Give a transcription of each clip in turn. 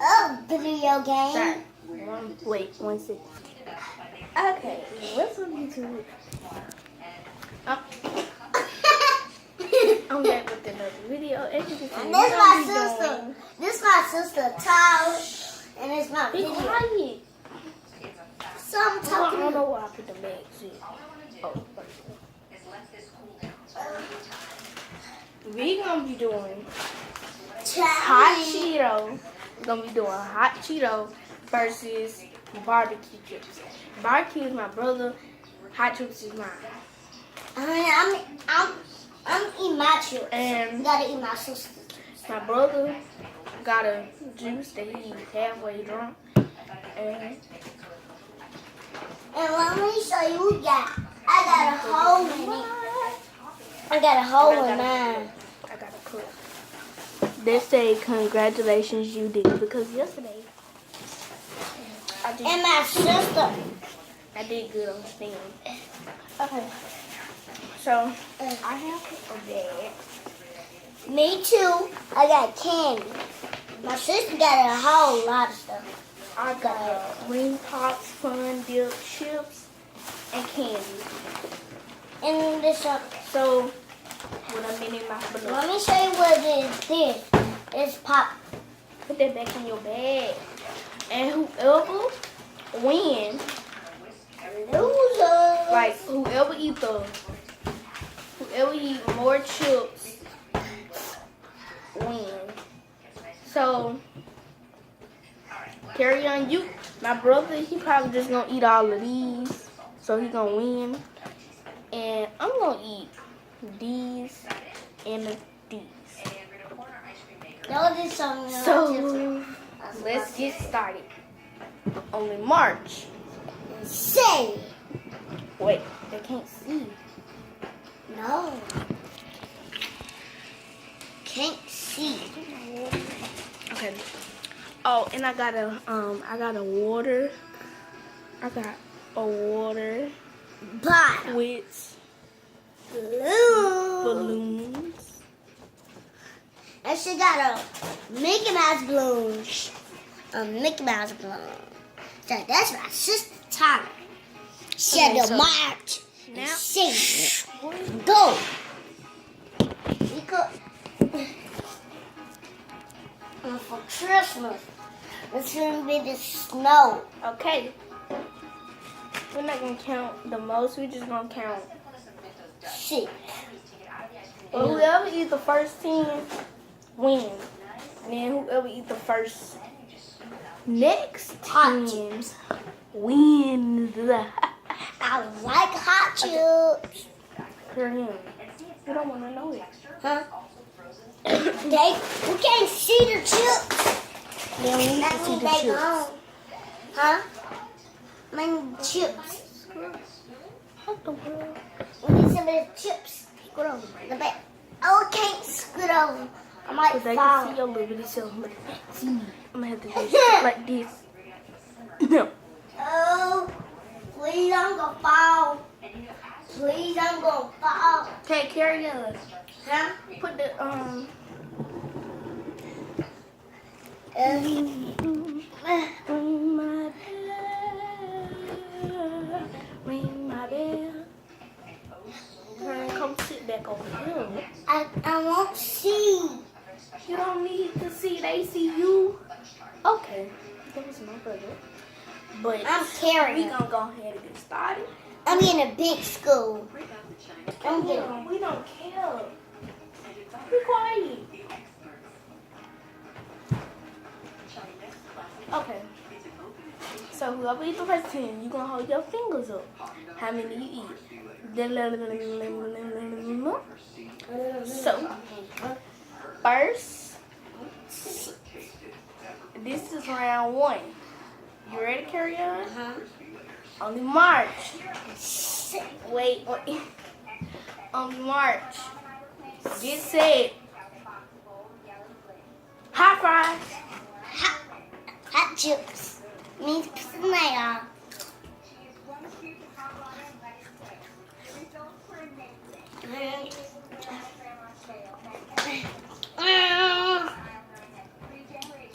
Oh, video game. Sorry. Wait, 1 second. Okay, what's on YouTube? I'm back with another video. As you can see, And this my sister. This my sister, Tyler. And it's my Be video. quiet. So I'm I talking. don't know why I put the bags in. Oh, we gonna be doing hot Cheeto. We're gonna be doing hot Cheeto versus barbecue chips. Barbecue is my brother. Hot chips is mine. I'm eating my chips. And You gotta eat my sister. my brother got a juice that he's halfway drunk. And And let me show you what we got. I got a hole in it. I got a hole in mine. I got a clip. They say congratulations you did because yesterday And my sister. I did good on Steam. Okay. So I have a bag. Me too. I got candy. My sister got a whole lot of stuff. I got Ring Pops, Fun Dip, chips, and candy. And this So with a mini mouth balloon. let me show you what it is. This. It's pop. Put that back in your bag. And whoever wins, Loser. like whoever eat more chips win. So carry on you. My brother, he probably just gonna eat all of these, so he gonna win. And I'm gonna eat these and these. Y'all did something. So let's get started. Only March. Say. Wait, they can't see. No. Can't see. Okay. Oh, and I got a water. I got a water Bottle. with Blue. balloons. And she got a Mickey Mouse balloon. A Mickey Mouse balloon. So that's my sister Tyler. She had Okay, to so march. now- Sing. Go. We could. And for Christmas, it's gonna be the snow. Okay. We're not gonna count the most. We're just gonna count. 6. Well, whoever eats the first 10 wins. And then whoever eats the first next Hot 10 wins. I like hot chips. For him. We don't want to know it. Huh? We can't see the chips. Yeah, we need That to see means the they chips. gone. Huh? I mean chips. What the world? We need some of the chips. Scoot over. The back. Oh, I can't scoot over. I might Because they fall. can see your little bitty self. Look, see me. I'm going to have to do shit like this. No. Oh, please I'm gonna fall. Please I'm gonna fall. Okay, carry on. Huh? Put the, ring my bell. Ring my bell. Turn, come sit back over here. I won't see. You don't need to see, they see you. Okay, that was my brother. But I'm carrying. we gonna go ahead and get started. I'm in a big school. I'm We getting. don't care. Be quiet. Okay. So whoever eats the first 10, you gonna hold your fingers up. How many you eat? So first, this is round 1. You ready to carry on? Only March. Wait. Only March. Get set. Hot fries. Hot chips. Means snail.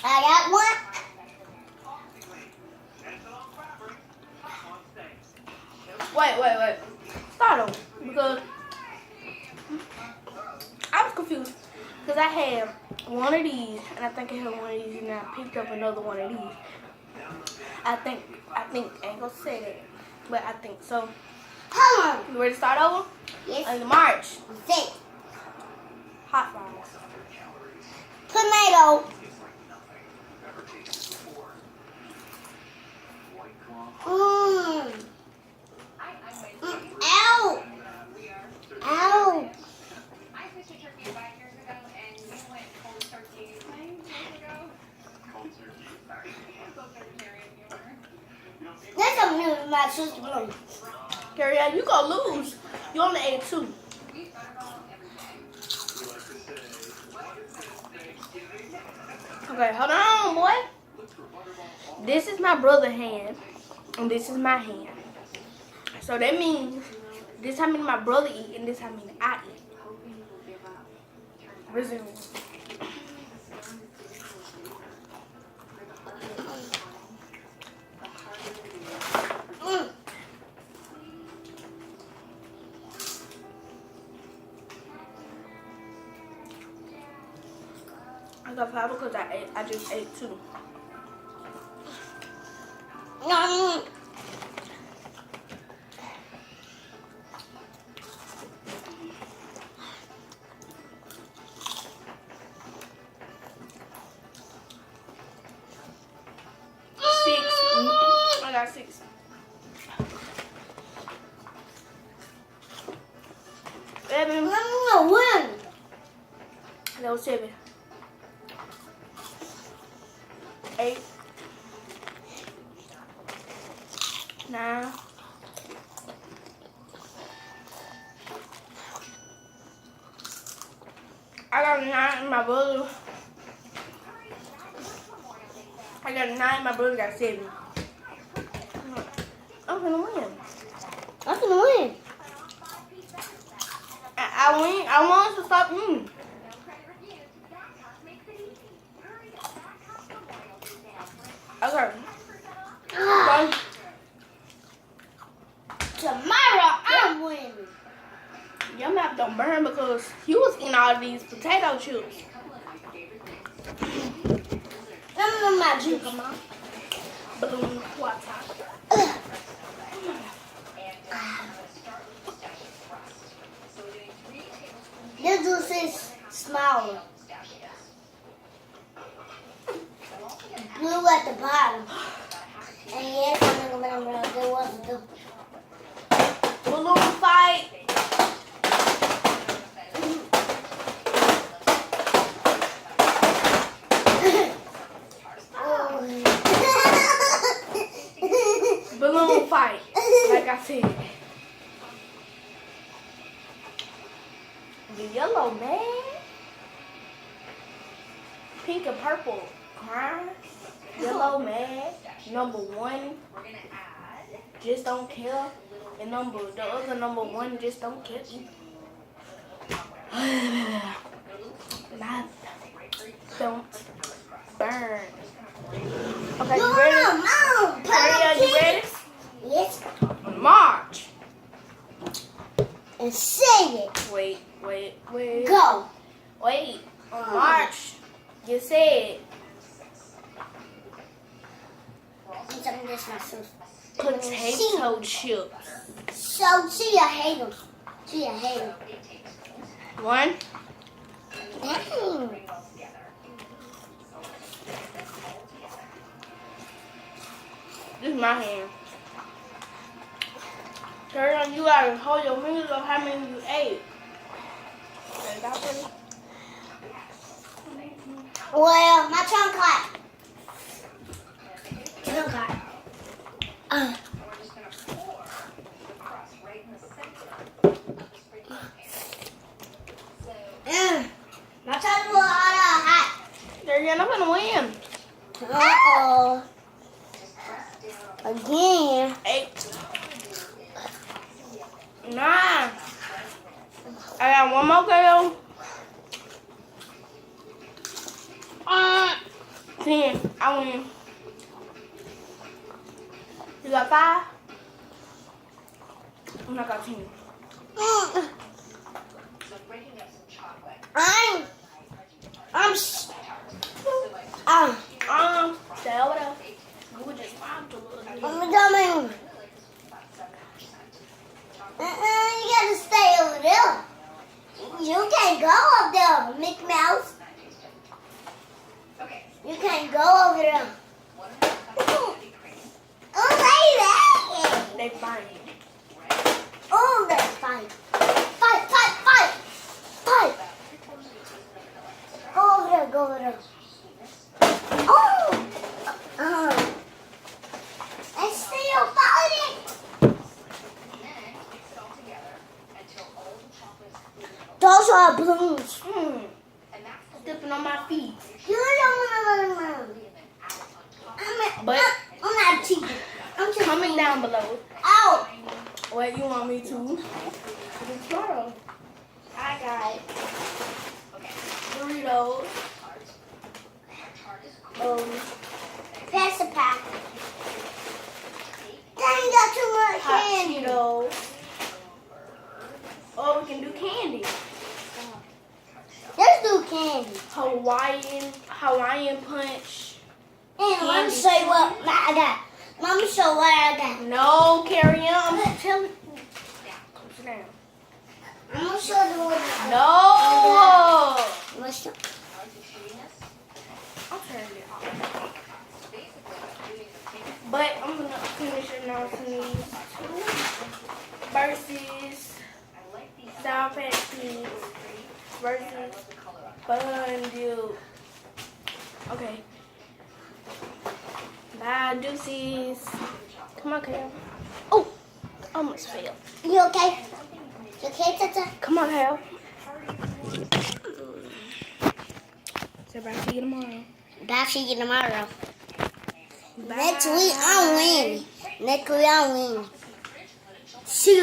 I got one. Wait. Start over. Because I was confused. Because I had one of these, and I think I had one of these, and I picked up another one of these. I think, I ain't gonna say that, but I think so. Hold on. You ready to start over? Yes. In March. Six. Hot fries. Tomato. Ow. Ow. That's a meal with my sister Blue. Carrie Ann, you gonna lose. You only ate 2. Okay, hold on, boy. This is my brother's hand, and this is my hand. So that means this how many my brother eat, and this how many I eat. Resume. I got 5 because I just ate 2. I got 6. Seven. Win. That was 7. 8. 9. I got 9 and my brother. I got 9, my brother got 7. I'm gonna win. I'm gonna win. I win. I want to stop eating. Okay. Tomorrow I'm winning. Your mouth don't burn because you was eating all these potato chips. I'm my juice, Mom. Balloon water. This juice is smaller. Blue at the bottom. And yes, I'm gonna remember there was the Balloon fight. Balloon fight. Like I said. The yellow man. Pink and purple. Crying. Yellow man. Number 1. Just don't care. And the other number 1 just don't care. Mouth don't burn. Okay, you ready? Mom, Maria, you ready? Yes. March. And say it. Wait. Go. Wait. On March, you said potato chips. So she a hater. She a hater. 1. Dang. This is my hand. Girl, you gotta hold your fingers up how many you ate. Okay, that one. Well, my tongue clap. Tongue clap. My tongue was hot. Girl, you're not gonna win. Uh-oh. Again. 8. 9. I got one more girl. 10. I win. You got 5? And I got 10. Stay over there. We were just mobbed a little bit. I'm coming. You gotta stay over there. You can't go up there, Mickey Mouse. You can't go over there. Oh, lady. They fight. Oh, they fight. Fight. Go over there. Oh. And still fighting. Those are balloons. Stepping on my feet. You don't want to. But I'm not cheating. I'm just comment down below out. what you want me to do tomorrow. I got Doritos. Pass the pack. Then you got too much Hot candy. Cheetos. Or we can do candy. Let's do candy. Hawaiian punch. And let me show you what I got. Let me show what I got. No, carry on. I'm telling you. Sit down. I'm gonna show you what I got. No. What's up? I'll turn it off. But I'm gonna finish announcing these two versus Sour Patch Kids versus Fun Dude. Okay. Bye, deuces. Come on, Kale. Oh, almost fell. You okay? You okay, Tata? Come on, Kale. So bye, see you tomorrow. Bye, see you tomorrow. Bye. Next week, I'm winning. See you.